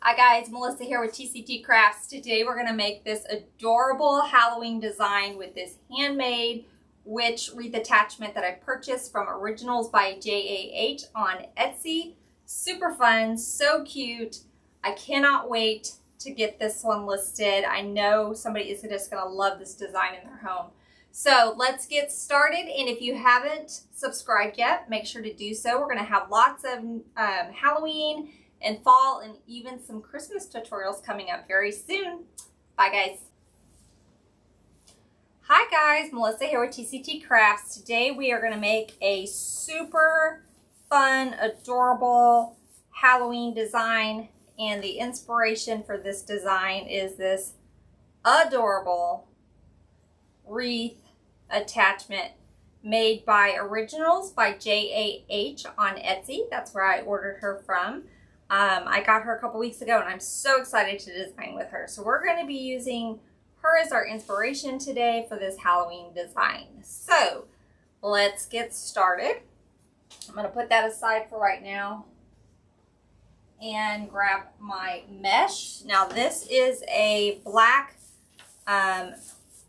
Hi guys, Melissa here with TCT Crafts. Today we're going to make this adorable Halloween design with this handmade witch wreath attachment that I purchased from Originals by JAH on Etsy. Super fun, so cute. I cannot wait to get this one listed. I know somebody is just going to love this design in their home. So let's get started, and if you haven't subscribed yet, make sure to do so. We're going to have lots of Halloween and fall and even some Christmas tutorials coming up very soon. Bye guys. Hi guys, Melissa here with TCT Crafts. Today we are going to make a super fun, adorable Halloween design, and the inspiration for this design is this adorable wreath attachment made by Originals by JAH on Etsy. That's where I ordered her from. I got her a couple weeks ago and I'm so excited to design with her. So we're going to be using her as our inspiration today for this Halloween design. So let's get started. I'm going to put that aside for right now and grab my mesh. Now this is a black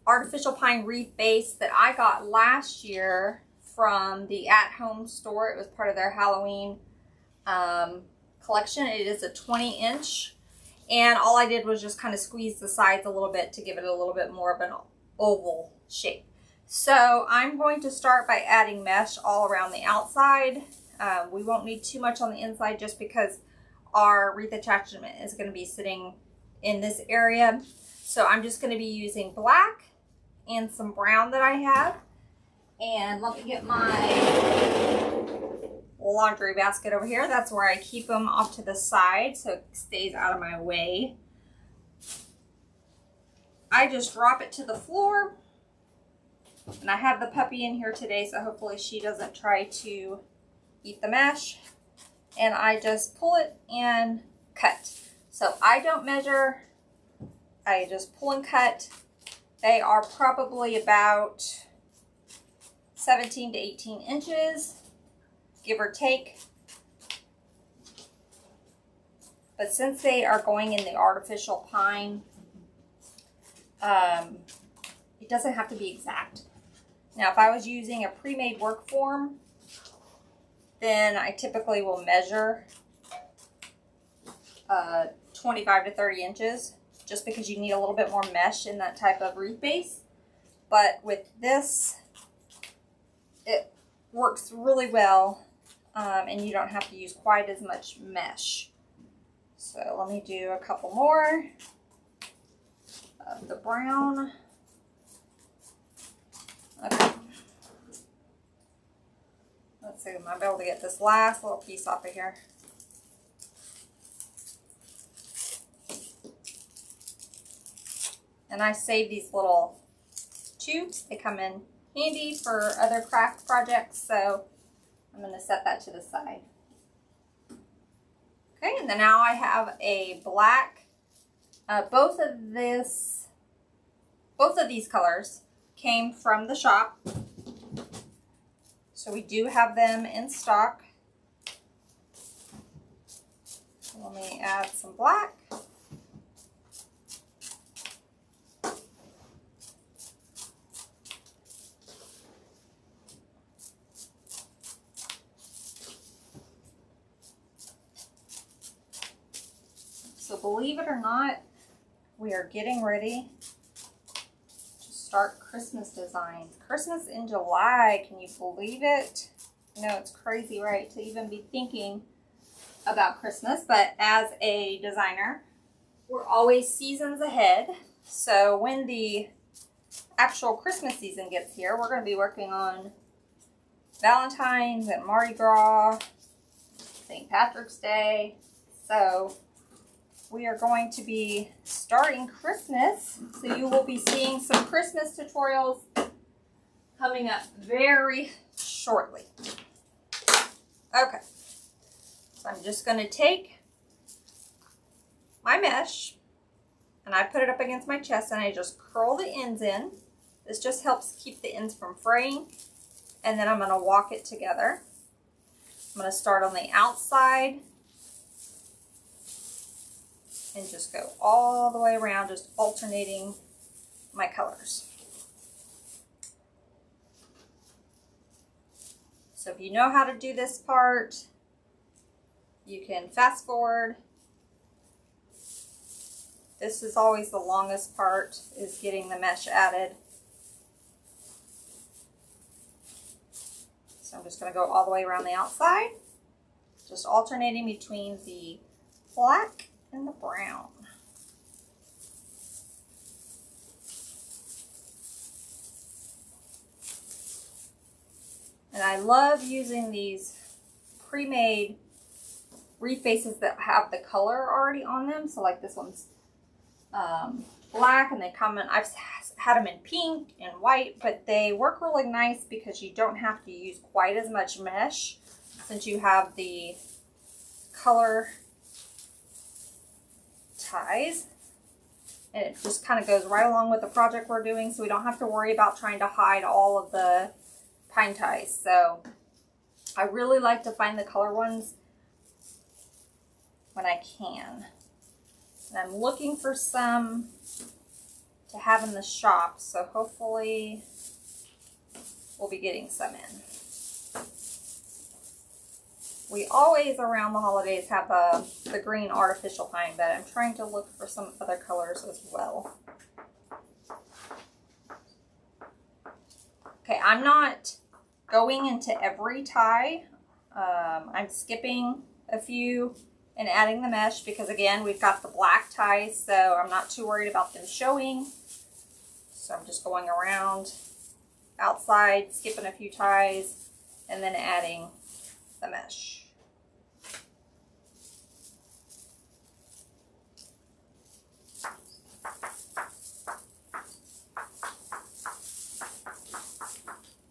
artificial pine wreath base that I got last year from the at-home store. It was part of their Halloween collection. It is a 20-inch, and all I did was just kind of squeeze the sides a little bit to give it a little bit more of an oval shape. So I'm going to start by adding mesh all around the outside. We won't need too much on the inside just because our wreath attachment is going to be sitting in this area. So I'm just going to be using black and some brown that I have. And let me get my laundry basket over here. That's where I keep them off to the side so it stays out of my way. I just drop it to the floor, and I have the puppy in here today, so hopefully she doesn't try to eat the mesh. And I just pull it and cut. So I don't measure, I just pull and cut. They are probably about 17 to 18 inches. Give or take. But since they are going in the artificial pine, it doesn't have to be exact. Now, if I was using a pre-made work form, then I typically will measure 25 to 30 inches, just because you need a little bit more mesh in that type of wreath base. But with this, it works really well. And you don't have to use quite as much mesh. So let me do a couple more of the brown. Okay. Let's see, I might be able to get this last little piece off of here. And I save these little tubes. They come in handy for other craft projects, so I'm going to set that to the side. Okay, and then now I have a black. Both of these colors came from the shop, so we do have them in stock. So let me add some black. So believe it or not, we are getting ready to start Christmas designs. Christmas in July, can you believe it? You know, it's crazy, right, to even be thinking about Christmas, but as a designer, we're always seasons ahead. So when the actual Christmas season gets here, we're going to be working on Valentine's and Mardi Gras, St. Patrick's Day. So we are going to be starting Christmas, so you will be seeing some Christmas tutorials coming up very shortly. Okay, so I'm just going to take my mesh and I put it up against my chest and I just curl the ends in. This just helps keep the ends from fraying, and then I'm going to walk it together. I'm going to start on the outside and just go all the way around, just alternating my colors. So if you know how to do this part, you can fast forward. This is always the longest part, is getting the mesh added. So I'm just going to go all the way around the outside, just alternating between the black and the brown. And I love using these pre-made wreath bases that have the color already on them. So like this one's black, and they come in, I've had them in pink and white, but they work really nice because you don't have to use quite as much mesh since you have the color ties, and it just kind of goes right along with the project we're doing, so we don't have to worry about trying to hide all of the pine ties. So I really like to find the color ones when I can. And I'm looking for some to have in the shop, so hopefully we'll be getting some in. We always around the holidays have the green artificial pine, but I'm trying to look for some other colors as well. Okay, I'm not going into every tie. I'm skipping a few and adding the mesh because, again, we've got the black ties, so I'm not too worried about them showing. So I'm just going around outside, skipping a few ties, and then adding the mesh.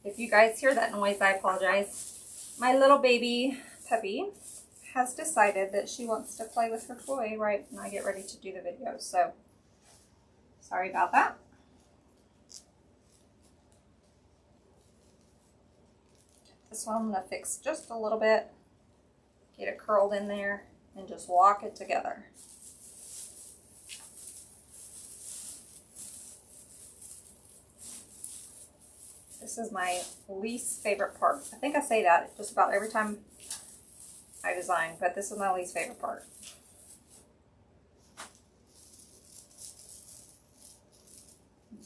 If you guys hear that noise, I apologize. My little baby puppy has decided that she wants to play with her toy right when I get ready to do the video, so sorry about that. This one I'm going to fix just a little bit, get it curled in there, and just lock it together. This is my least favorite part. I think I say that just about every time I design, but this is my least favorite part.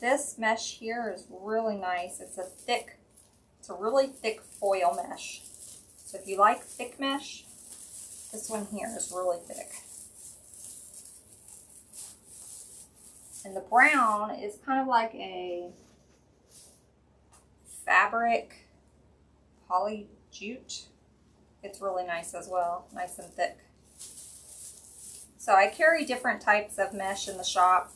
This mesh here is really nice. It's a really thick foil mesh. So if you like thick mesh, this one here is really thick. And the brown is kind of like a fabric poly jute. It's really nice as well, nice and thick. So I carry different types of mesh in the shop.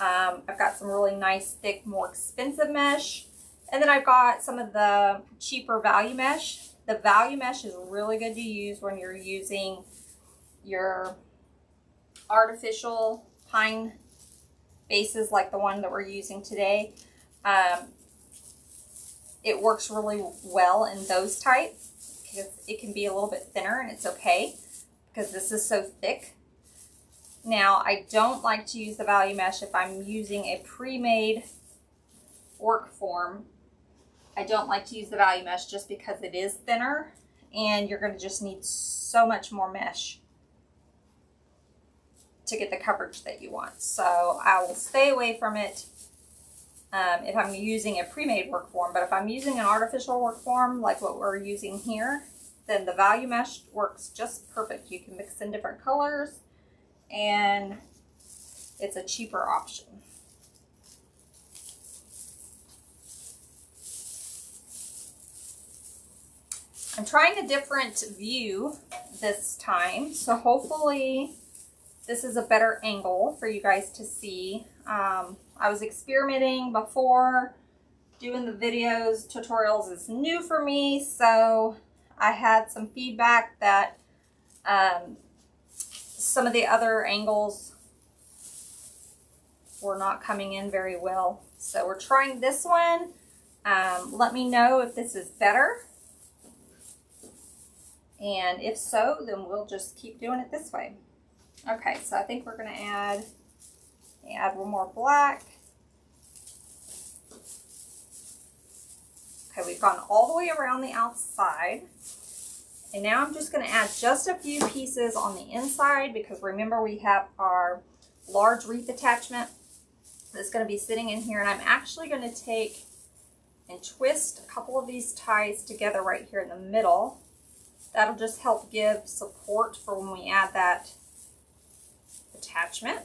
I've got some really nice, thick, more expensive mesh. And then I've got some of the cheaper value mesh. The value mesh is really good to use when you're using your artificial pine bases like the one that we're using today. It works really well in those types. It can be a little bit thinner, and it's okay because this is so thick. Now, I don't like to use the value mesh if I'm using a pre-made work form. I don't like to use the value mesh just because it is thinner, and you're going to just need so much more mesh to get the coverage that you want. So I will stay away from it if I'm using a pre-made work form. But if I'm using an artificial work form like what we're using here, then the value mesh works just perfect. You can mix in different colors, and it's a cheaper option. I'm trying a different view this time, so hopefully this is a better angle for you guys to see. I was experimenting before. Doing the videos, tutorials is new for me, so I had some feedback that some of the other angles were not coming in very well. So we're trying this one. Let me know if this is better. And if so, then we'll just keep doing it this way. Okay, so I think we're going to add one more black. Okay, we've gone all the way around the outside. And now I'm just going to add just a few pieces on the inside because remember we have our large wreath attachment that's going to be sitting in here. And I'm actually going to take and twist a couple of these ties together right here in the middle. That'll just help give support for when we add that attachment.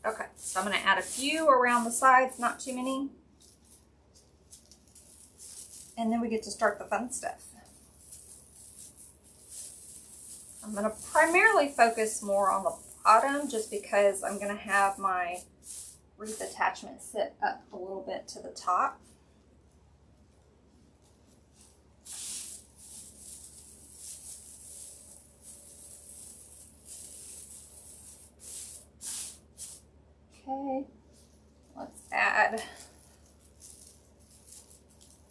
Okay, so I'm going to add a few around the sides, not too many. And then we get to start the fun stuff. I'm going to primarily focus more on the bottom just because I'm going to have my wreath attachment sit up a little bit to the top. Okay, let's add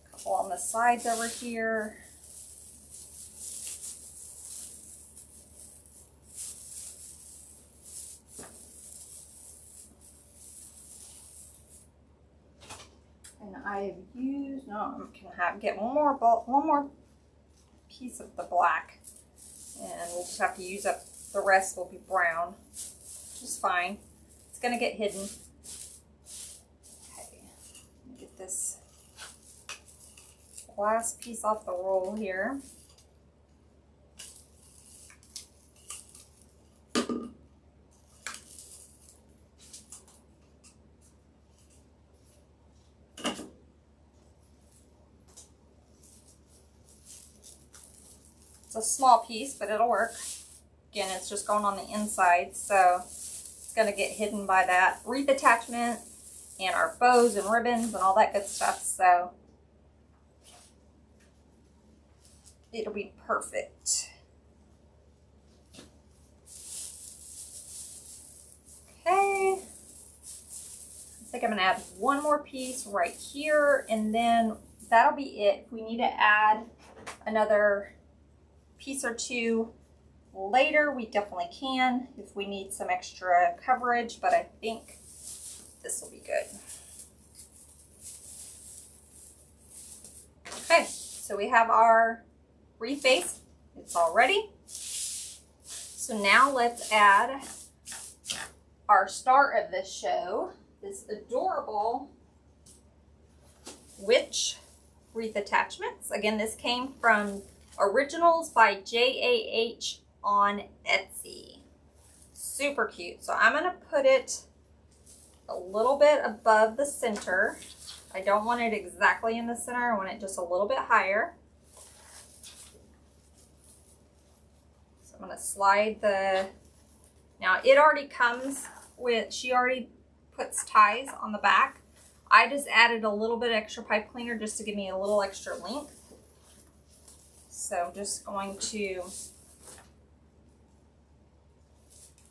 a couple on the sides over here. And I've used, no, I'm gonna get one more piece of the black, and we'll just have to use up the rest. Will be brown, which is fine. It's gonna get hidden. Okay, let me get this last piece off the roll here. It's a small piece, but it'll work. Again, it's just going on the inside, so it's going to get hidden by that wreath attachment and our bows and ribbons and all that good stuff, so it'll be perfect. Okay, I think I'm going to add one more piece right here, and then that'll be it. If we need to add another piece or two later, we definitely can if we need some extra coverage, but I think this will be good. Okay, so we have our wreath base. It's all ready. So now let's add our star of this show, this adorable witch wreath attachments. Again, this came from Originals by JAH on Etsy. Super cute. So I'm going to put it a little bit above the center. I don't want it exactly in the center. I want it just a little bit higher. So I'm going to slide the, now it already comes with, she already puts ties on the back. I just added a little bit extra pipe cleaner just to give me a little extra length. So I'm just going to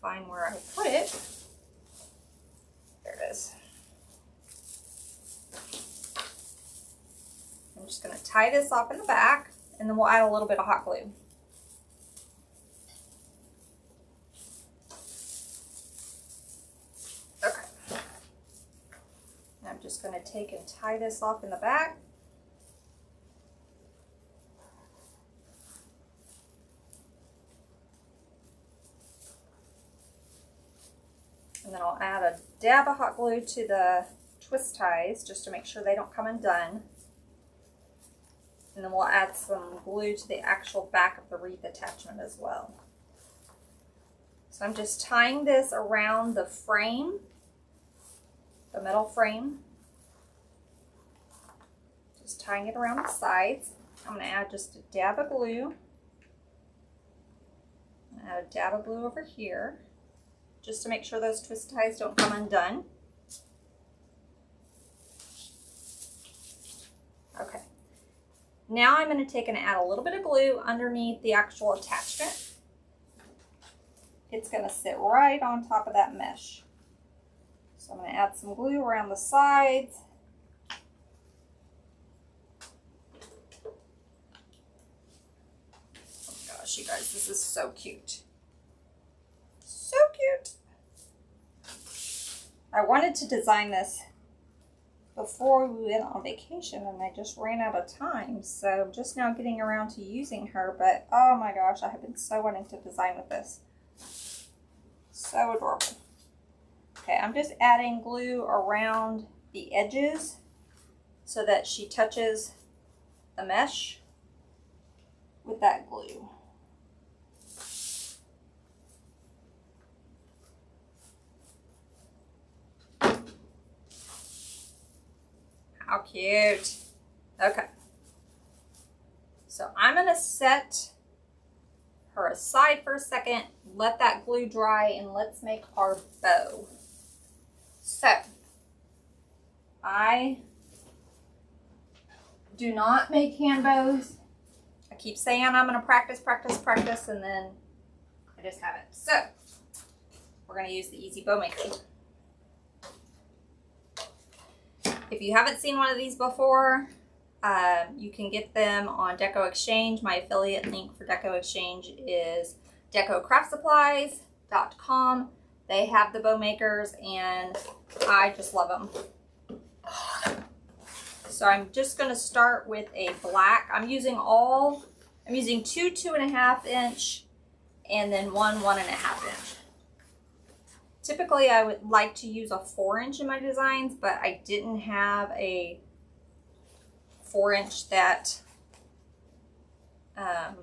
find where I put it. There it is. I'm just going to tie this off in the back, and then we'll add a little bit of hot glue. Okay. And I'm just going to take and tie this off in the back. And then I'll add a dab of hot glue to the twist ties just to make sure they don't come undone. And then we'll add some glue to the actual back of the wreath attachment as well. So I'm just tying this around the frame, the metal frame. Just tying it around the sides. I'm going to add just a dab of glue. Add a dab of glue over here, just to make sure those twist ties don't come undone. Okay. Now I'm going to take and add a little bit of glue underneath the actual attachment. It's going to sit right on top of that mesh. So I'm going to add some glue around the sides. this, you guys. This is so cute. So cute. I wanted to design this before we went on vacation and I just ran out of time. So I'm just now getting around to using her, but oh my gosh, I have been so wanting to design with this. So adorable. Okay, I'm just adding glue around the edges so that she touches the mesh with that glue. How cute. Okay. So I'm going to set her aside for a second, let that glue dry, and let's make our bow. So I do not make hand bows. I keep saying I'm going to practice, and then I just haven't. So we're going to use the Easy Bow Maker. If you haven't seen one of these before, you can get them on Deco Exchange. My affiliate link for Deco Exchange is decocraftsupplies.com. They have the bow makers and I just love them. So I'm just going to start with a black. I'm using two 2.5 inch and then one 1.5 inch. Typically, I would like to use a 4 inch in my designs, but I didn't have a 4 inch that I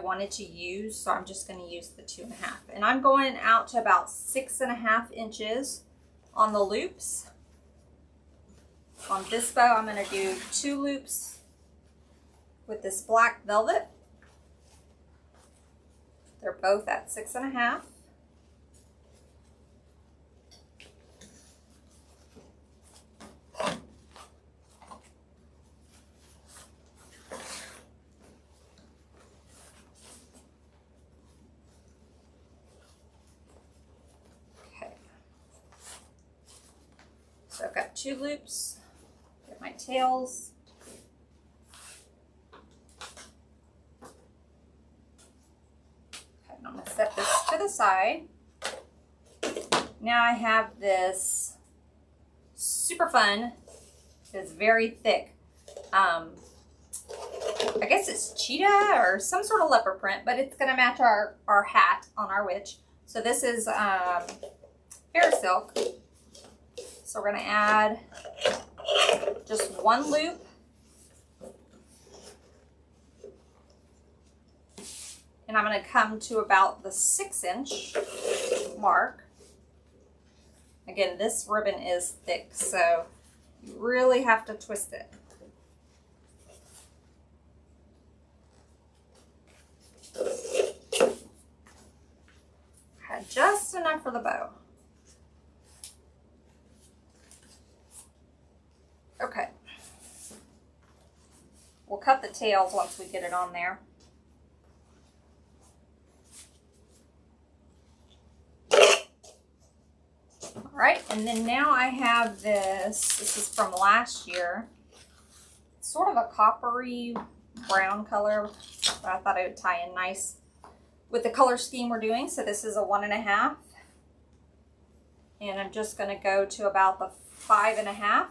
wanted to use, so I'm just going to use the 2.5. And I'm going out to about 6.5 inches on the loops. On this bow, I'm going to do 2 loops with this black velvet. They're both at 6.5. So I've got 2 loops, get my tails. Okay, and I'm going to set this to the side. Now I have this super fun, it's very thick. I guess it's cheetah or some sort of leopard print, but it's going to match our hat on our witch. So this is bear silk. So we're going to add just 1 loop. And I'm going to come to about the 6 inch mark. Again, this ribbon is thick, so you really have to twist it. Had just enough for the bow. Okay. We'll cut the tails once we get it on there. All right, and then now I have this. This is from last year. It's sort of a coppery brown color, but I thought it would tie in nice with the color scheme we're doing. So this is a 1.5. And I'm just going to go to about the 5.5.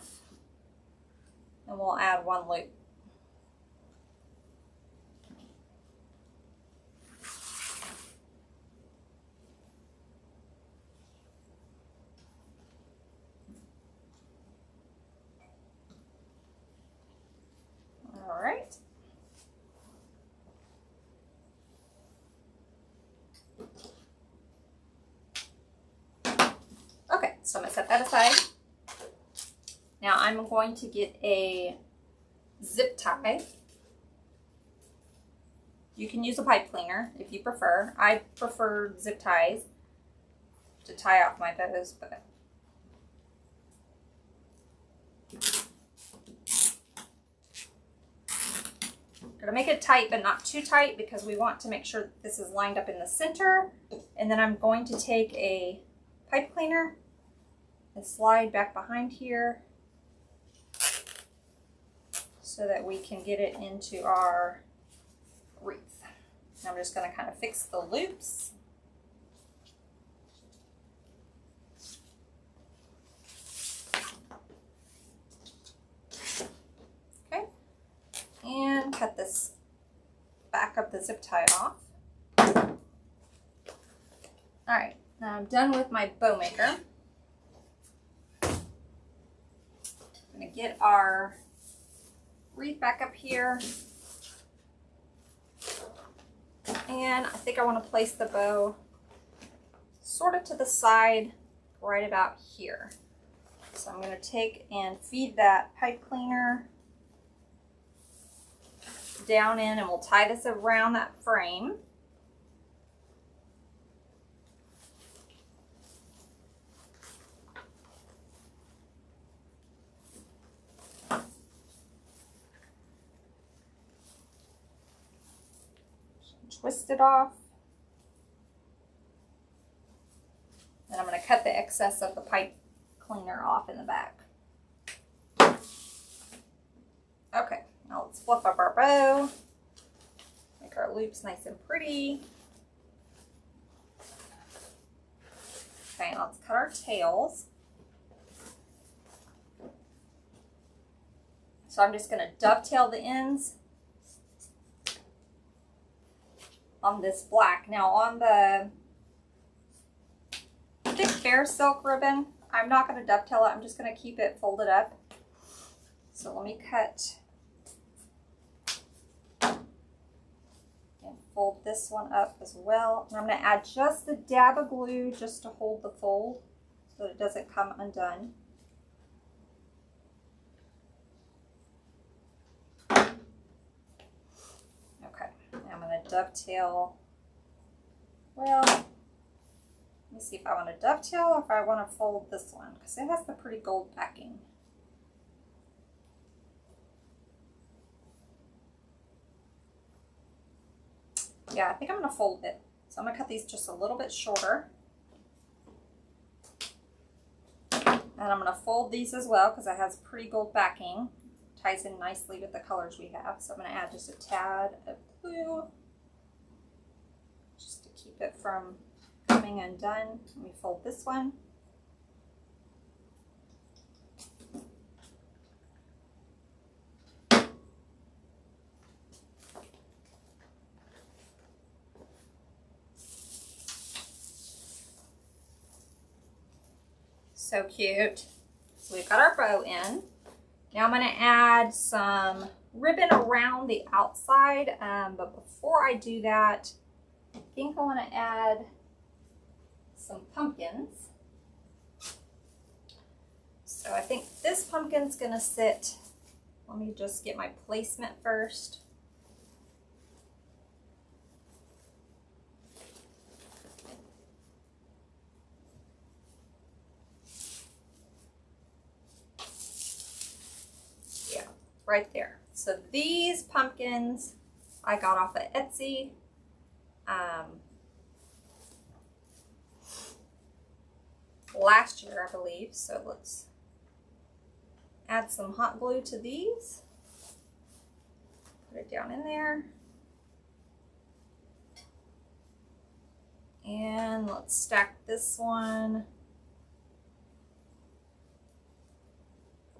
And we'll add 1 loop. All right. Okay, so I'm going to set that aside. Now I'm going to get a zip tie. You can use a pipe cleaner if you prefer. I prefer zip ties to tie off my bows, but I'm gonna make it tight, but not too tight because we want to make sure that this is lined up in the center. And then I'm going to take a pipe cleaner and slide back behind here so that we can get it into our wreath. I'm just going to kind of fix the loops. Okay, and cut this back of the zip tie off. All right, now I'm done with my bow maker. I'm going to get our wreath back up here. And I think I want to place the bow sort of to the side, right about here. So I'm going to take and feed that pipe cleaner down in, and we'll tie this around that frame. Twist it off. And I'm going to cut the excess of the pipe cleaner off in the back. Okay, now let's fluff up our bow. Make our loops nice and pretty. Okay, let's cut our tails. So I'm just going to dovetail the ends on this black. Now on the thick fair silk ribbon, I'm not going to dovetail it. I'm just going to keep it folded up. So let me cut and fold this one up as well. And I'm going to add just a dab of glue just to hold the fold so that it doesn't come undone. Okay, now I'm going to dovetail. Well, let me see if I want to dovetail or if I want to fold this one, because it has the pretty gold backing. Yeah, I think I'm going to fold it. So I'm going to cut these just a little bit shorter. And I'm going to fold these as well because it has pretty gold backing. Ties in nicely with the colors we have. So I'm going to add just a tad of glue just to keep it from coming undone. Let me fold this one. So cute. So we've got our bow in. Now I'm going to add some ribbon around the outside, but before I do that, I think I want to add some pumpkins. So I think this pumpkin's going to sit, let me just get my placement first. Right there. So these pumpkins I got off of Etsy. Last year, I believe. So let's add some hot glue to these. Put it down in there. And let's stack this one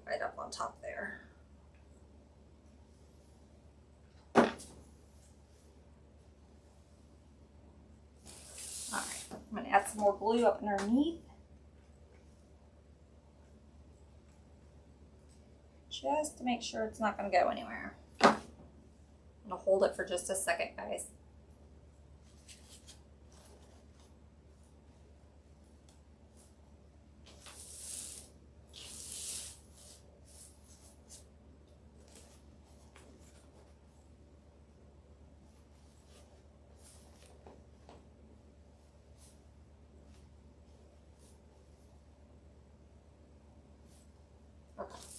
right up on top there. I'm going to add some more glue up underneath. Just to make sure it's not going to go anywhere. I'm going to hold it for just a second, guys.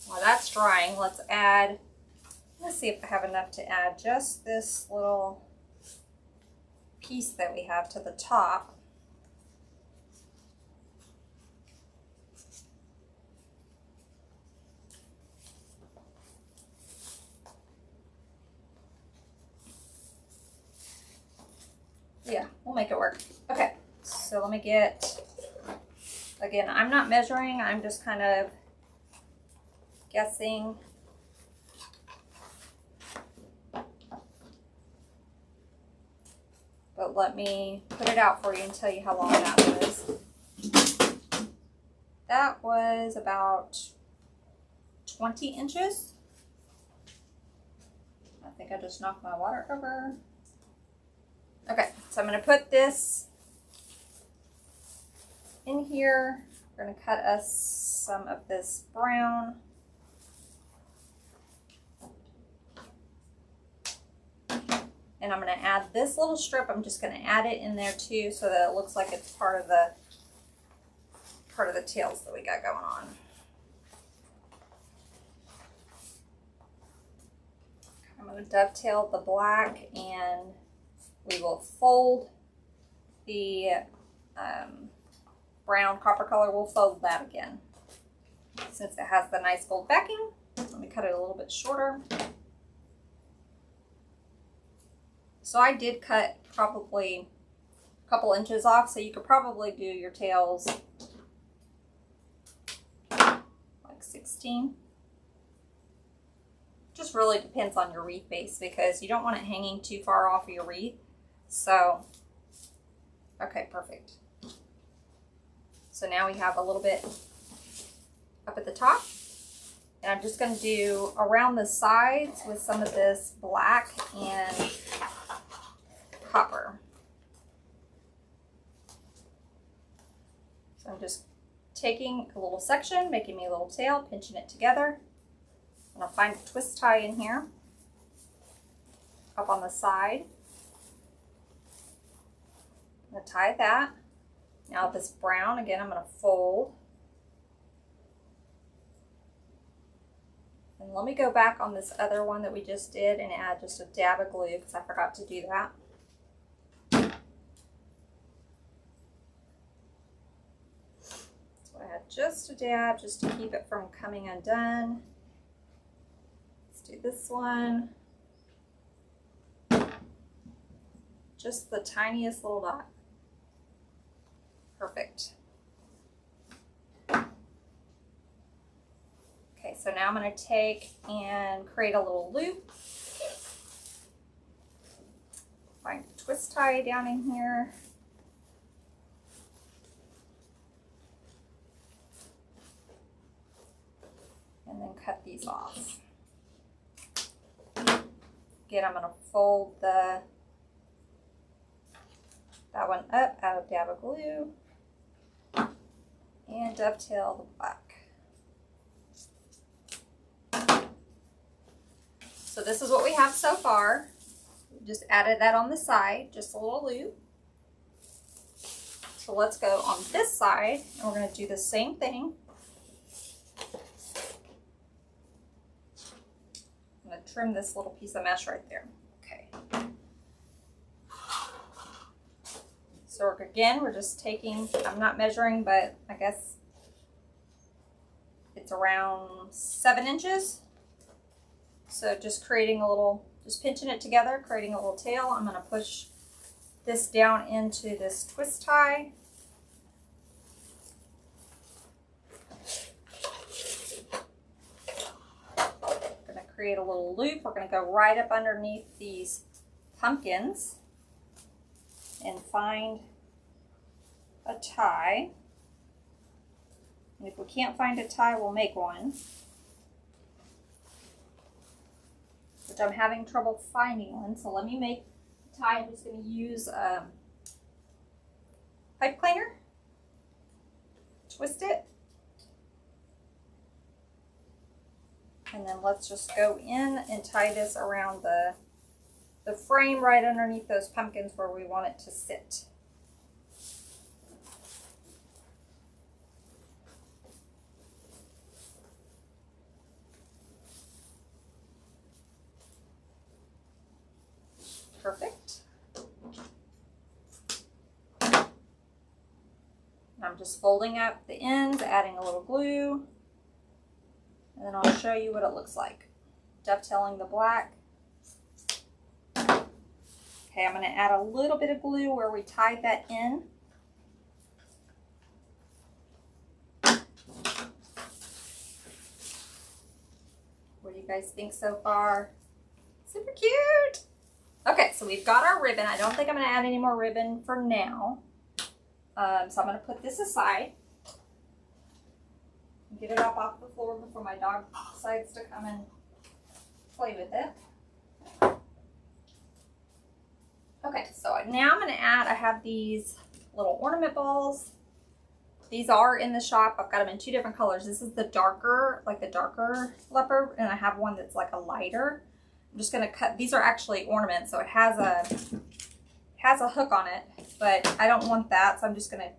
While that's drying, let's see if I have enough to add just this little piece that we have to the top. We'll make it work. Okay, so let me get, again, I'm not measuring, I'm just kind of guessing. But let me put it out for you and tell you how long that was. That was about 20 inches. I think I just knocked my water over. Okay, so I'm going to put this in here. We're going to cut us some of this brown. And I'm going to add this little strip. I'm just going to add it in there too so that it looks like it's part of the tails that we got going on. I'm going to dovetail the black, and we will fold the brown copper color. We'll fold that again since it has the nice gold backing. Let me cut it a little bit shorter. So I did cut probably a couple inches off, so you could probably do your tails like 16. Just really depends on your wreath base because you don't want it hanging too far off of your wreath. So, okay, perfect. So now we have a little bit up at the top. And I'm just going to do around the sides with some of this black and copper. So I'm just taking a little section, making me a little tail, pinching it together. And I'll find a twist tie in here, up on the side. I'm going to tie that. Now this brown, again, I'm going to fold. And let me go back on this other one that we just did and add just a dab of glue because I forgot to do that. So I had just a dab just to keep it from coming undone. Do this one. Just the tiniest little dot. Perfect. Okay, so now I'm going to take and create a little loop. Find a twist tie down in here. And then cut these off. Again, I'm going to fold that one up, add a dab of glue, and dovetail the black. So this is what we have so far. We just added that on the side, just a little loop. So let's go on this side, and we're going to do the same thing. I'm going to trim this little piece of mesh right there. Okay. So again, we're just taking, I'm not measuring, but I guess it's around 7 inches. So just creating a little, just pinching it together, creating a little tail. I'm going to push this down into this twist tie. Create a little loop. We're going to go right up underneath these pumpkins and find a tie. And if we can't find a tie, we'll make one. Which I'm having trouble finding one, so let me make a tie. I'm just going to use pipe cleaner. Twist it. And then let's just go in and tie this around the frame right underneath those pumpkins where we want it to sit. Perfect. I'm just folding up the ends, adding a little glue. And then I'll show you what it looks like. Dovetailing the black. Okay, Okay, I'm going to add a little bit of glue where we tied that in. What do you guys think so far? Super cute. Okay, so we've got our ribbon. I don't think I'm going to add any more ribbon for now. So I'm going to put this aside. Get it up off the floor before my dog decides to come and play with it. Okay, so now I'm going to add, I have these little ornament balls. These are in the shop. I've got them in two different colors. This is the darker, like the darker leopard, and I have one that's like a lighter. I'm just going to cut, these are actually ornaments, so it has a hook on it, but I don't want that, so I'm just going to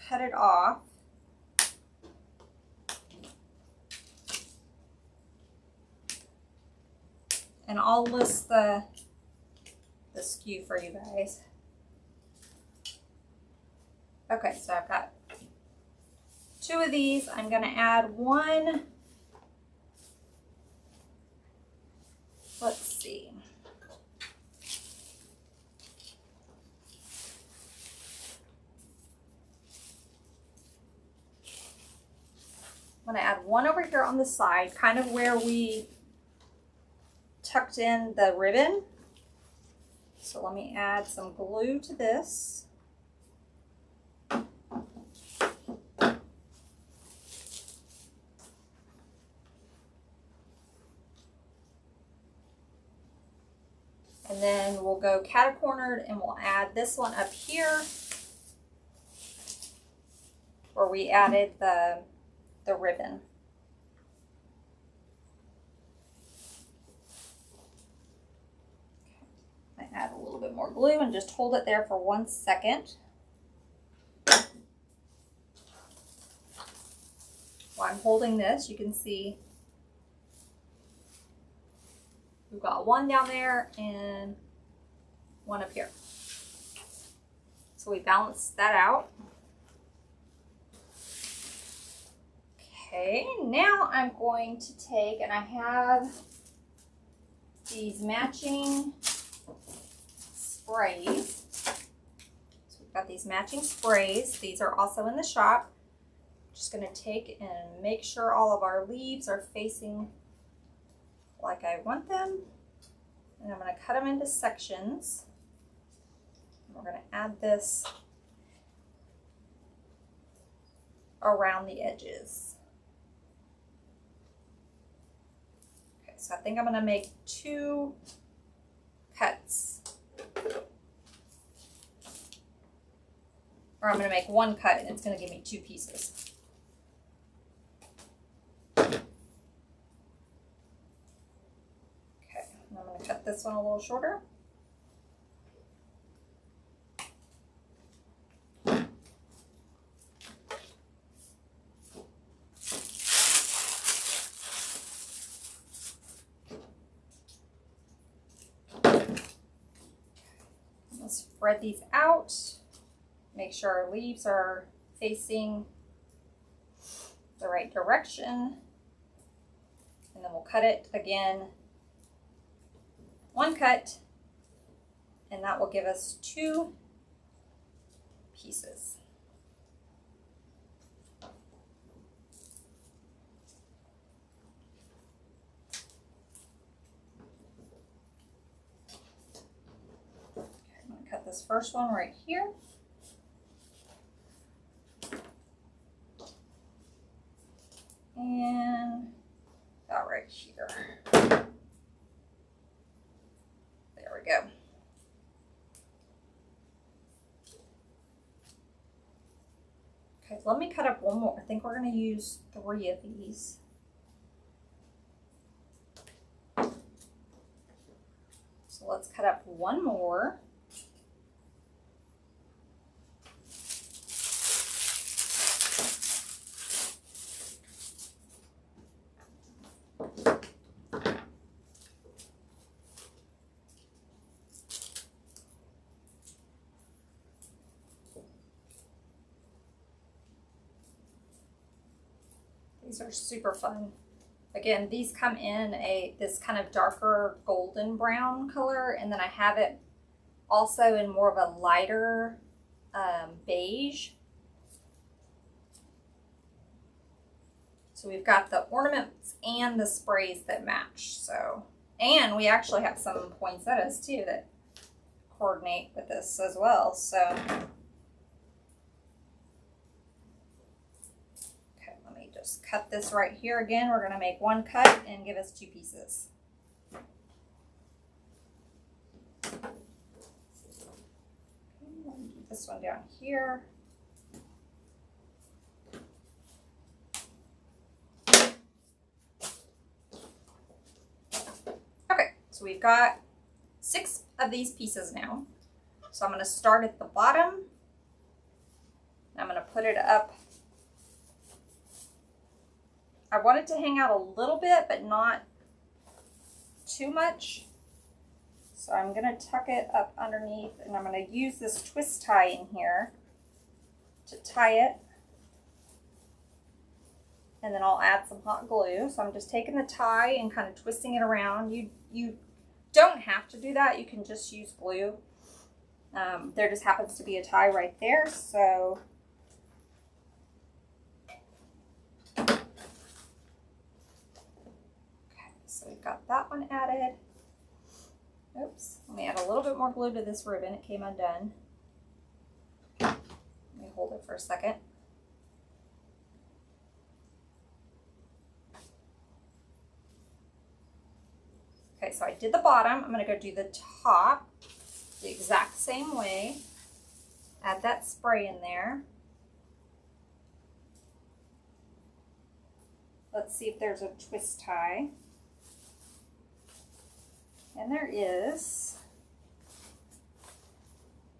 cut it off. And I'll list the SKU for you guys. Okay, so I've got 2 of these. I'm going to add one. Let's see. I'm going to add one over here on the side, kind of where we tucked in the ribbon. So let me add some glue to this. And then we'll go cat-cornered and we'll add this one up here where we added the ribbon. I add a little bit more glue and just hold it there for 1 second. While I'm holding this, you can see we've got one down there and one up here. So we balance that out. Okay, now I'm going to take, and I have these matching sprays. So we've got these matching sprays. These are also in the shop. Just going to take and make sure all of our leaves are facing like I want them. And I'm going to cut them into sections. We're going to add this around the edges. Okay, so I think I'm going to make 2 cuts. Or I'm going to make 1 cut and it's going to give me 2 pieces. I'm going to cut this one a little shorter. Let's spread these out. Make sure our leaves are facing the right direction. And then we'll cut it again. 1 cut, and that will give us 2 pieces. Okay, I'm going to cut this first one right here. And about right here. Go. Okay, let me cut up one more. I think we're going to use 3 of these. So let's cut up one more. These are super fun. Again, these come in this kind of darker golden brown color, and then I have it also in more of a lighter beige. So we've got the ornaments and the sprays that match. So, and we actually have some poinsettias too that coordinate with this as well. So, okay, let me just cut this right here again. We're going to make one cut and give us 2 pieces. Okay, let me keep this one down here. So we've got 6 of these pieces now. So I'm going to start at the bottom. And I'm going to put it up. I want it to hang out a little bit, but not too much. So I'm going to tuck it up underneath, and I'm going to use this twist tie in here to tie it. And then I'll add some hot glue. So I'm just taking the tie and kind of twisting it around. You don't have to do that. You can just use glue. There just happens to be a tie right there. So okay, so we've got that one added. Oops, let me add a little bit more glue to this ribbon. It came undone. Let me hold it for a second. Okay, so I did the bottom. I'm going to go do the top the exact same way. Add that spray in there. Let's see if there's a twist tie. And there is.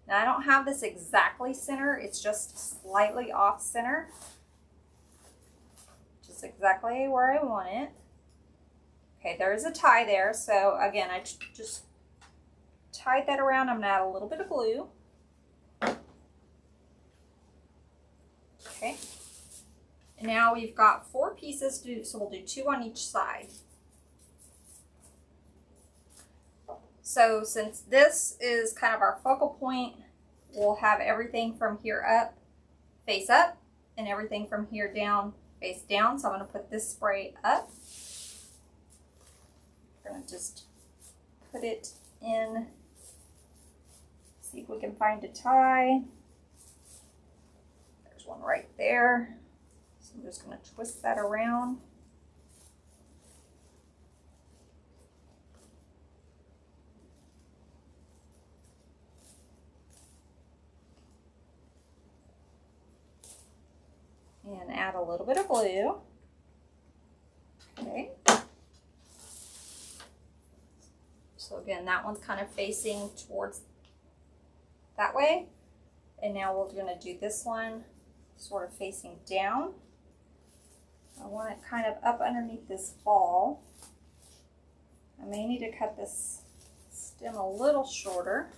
Now I don't have this exactly center. It's just slightly off center. Just exactly where I want it. Okay, there is a tie there, so again, I just tied that around. I'm going to add a little bit of glue. Okay, and now we've got 4 pieces to do, so we'll do 2 on each side. So since this is kind of our focal point, we'll have everything from here up, face up, and everything from here down, face down. So I'm going to put this spray up. We're going to just put it in, see if we can find a tie. There's one right there. So I'm just going to twist that around. And add a little bit of glue. Okay. So again, that one's kind of facing towards that way. And now we're going to do this one sort of facing down. I want it kind of up underneath this ball. I may need to cut this stem a little shorter.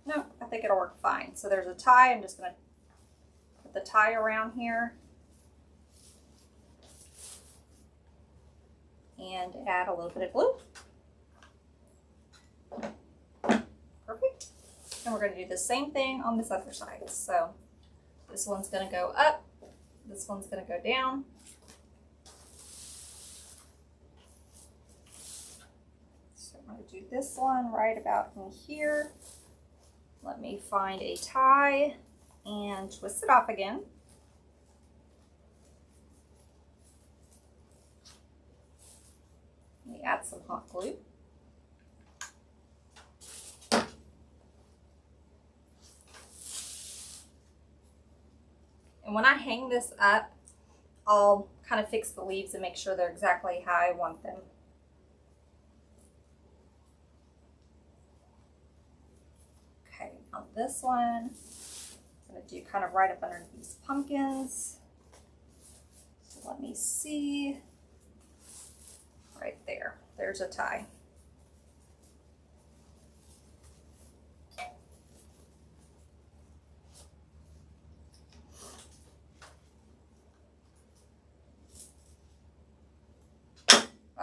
No, I think it'll work fine. So there's a tie. I'm just going to put the tie around here and add a little bit of glue. Perfect. And we're going to do the same thing on this other side. So this one's going to go up, this one's going to go down. So I'm going to do this one right about in here. Let me find a tie and twist it off again. Let me add some hot glue. And when I hang this up, I'll kind of fix the leaves and make sure they're exactly how I want them. Okay, on this one, I'm going to do kind of right up underneath these pumpkins. So let me see. Right there. There's a tie.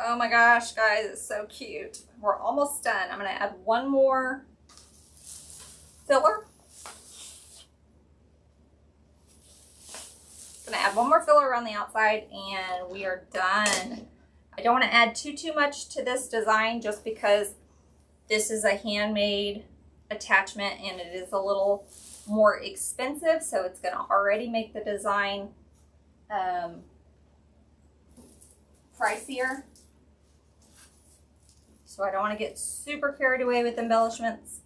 Oh my gosh, guys, it's so cute. We're almost done. I'm gonna add one more filler. Gonna add one more filler around the outside and we are done. I don't want to add too much to this design just because this is a handmade attachment and it is a little more expensive, so it's gonna already make the design pricier. So I don't want to get super carried away with embellishments,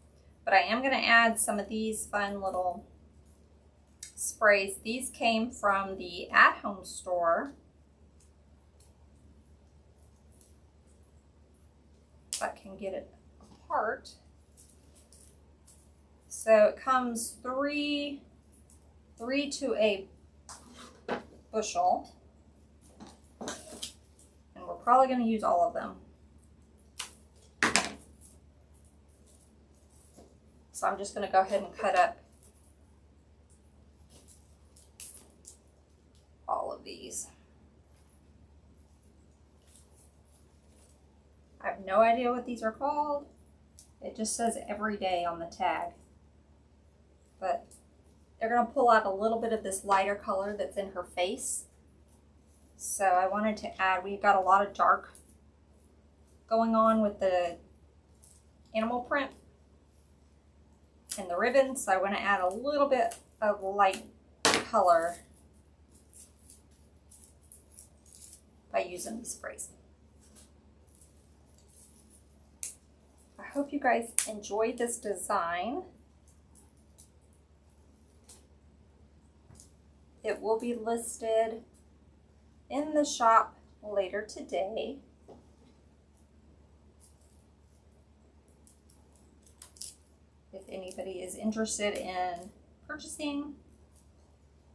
but I am going to add some of these fun little sprays. These came from the at-home store. If I can get it apart. So it comes three to a bushel. And we're probably going to use all of them. So I'm just going to go ahead and cut up all of these. I have no idea what these are called. It just says every day on the tag. But they're going to pull out a little bit of this lighter color that's in her face. So I wanted to add, we've got a lot of dark going on with the animal print and the ribbon, so I want to add a little bit of light color by using these sprays. I hope you guys enjoyed this design. It will be listed in the shop later today. If anybody is interested in purchasing,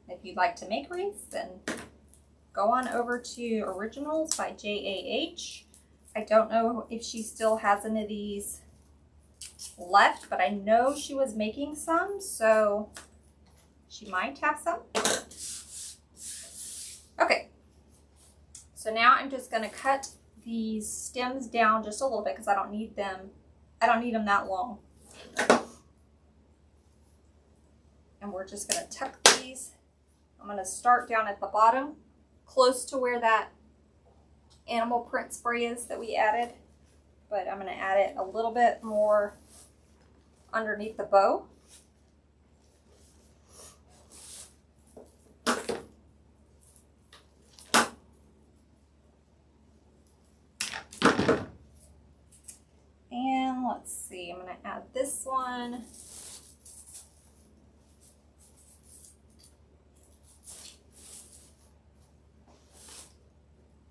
if you'd like to make wreaths, then go on over to Originals by JAH. I don't know if she still has any of these left, but I know she was making some, so she might have some. Okay, so now I'm just going to cut these stems down just a little bit because I don't need them that long. And we're just going to tuck these. I'm going to start down at the bottom, close to where that animal print spray is that we added. But I'm going to add it a little bit more underneath the bow. And let's see, I'm going to add this one.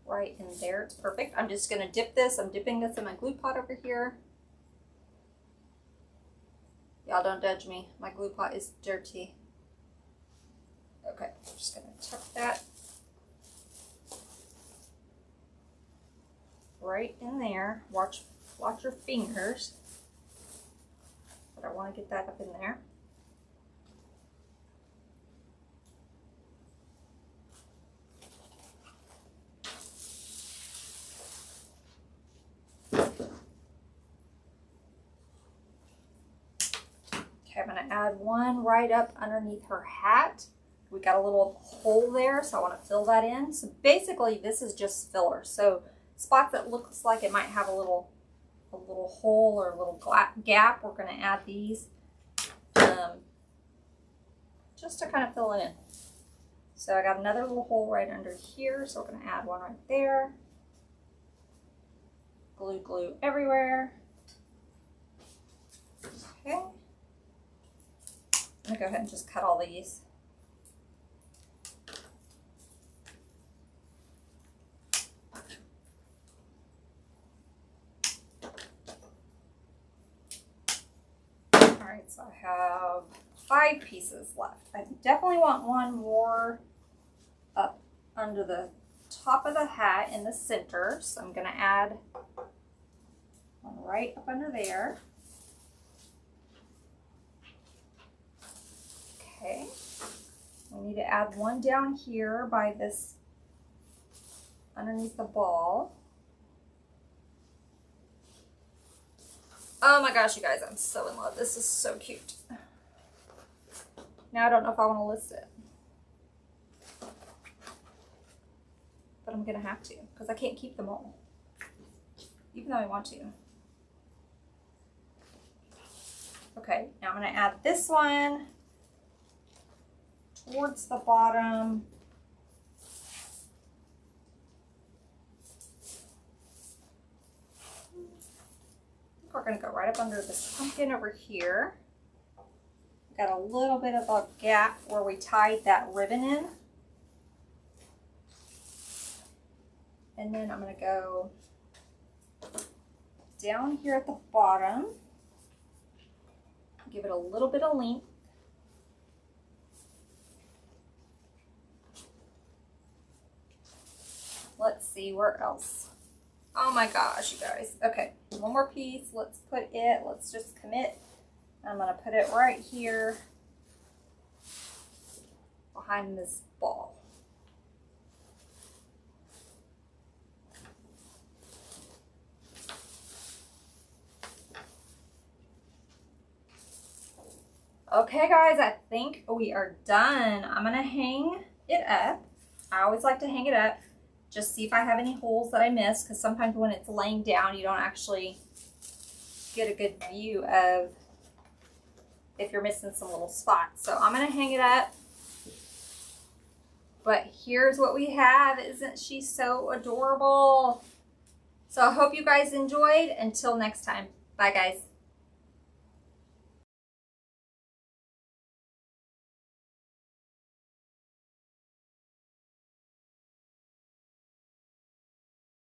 Right in there, it's perfect. I'm just going to dip this. I'm dipping this in my glue pot over here. Y'all don't judge me. My glue pot is dirty. Okay, I'm just going to tuck that right in there. Watch your fingers. But I want to get that up in there. Okay, I'm going to add one right up underneath her hat. We got a little hole there, so I want to fill that in. So basically, this is just filler. So spots that looks like it might have a little hole or a little gap, we're going to add these just to kind of fill it in. So I got another little hole right under here, so we're going to add one right there. Glue everywhere. Okay. I'm going to go ahead and just cut all these. Alright, so I have 5 pieces left. I definitely want one more up under the top of the hat in the center. So I'm going to add one right up under there. Okay, we need to add one down here by this, underneath the ball. Oh my gosh, you guys, I'm so in love. This is so cute. Now I don't know if I want to list it. But I'm going to have to because I can't keep them all. Even though I want to. Okay, now I'm going to add this one towards the bottom. We're going to go right up under this pumpkin over here. Got a little bit of a gap where we tied that ribbon in. And then I'm going to go down here at the bottom. Give it a little bit of length. Let's see, where else? Oh my gosh, you guys. Okay, one more piece. Let's put it, let's just commit. I'm going to put it right here behind this ball. Okay guys, I think we are done. I'm going to hang it up. I always like to hang it up. Just see if I have any holes that I missed, because sometimes when it's laying down, you don't actually get a good view of if you're missing some little spots. So I'm going to hang it up. But here's what we have. Isn't she so adorable? So I hope you guys enjoyed. Until next time. Bye guys.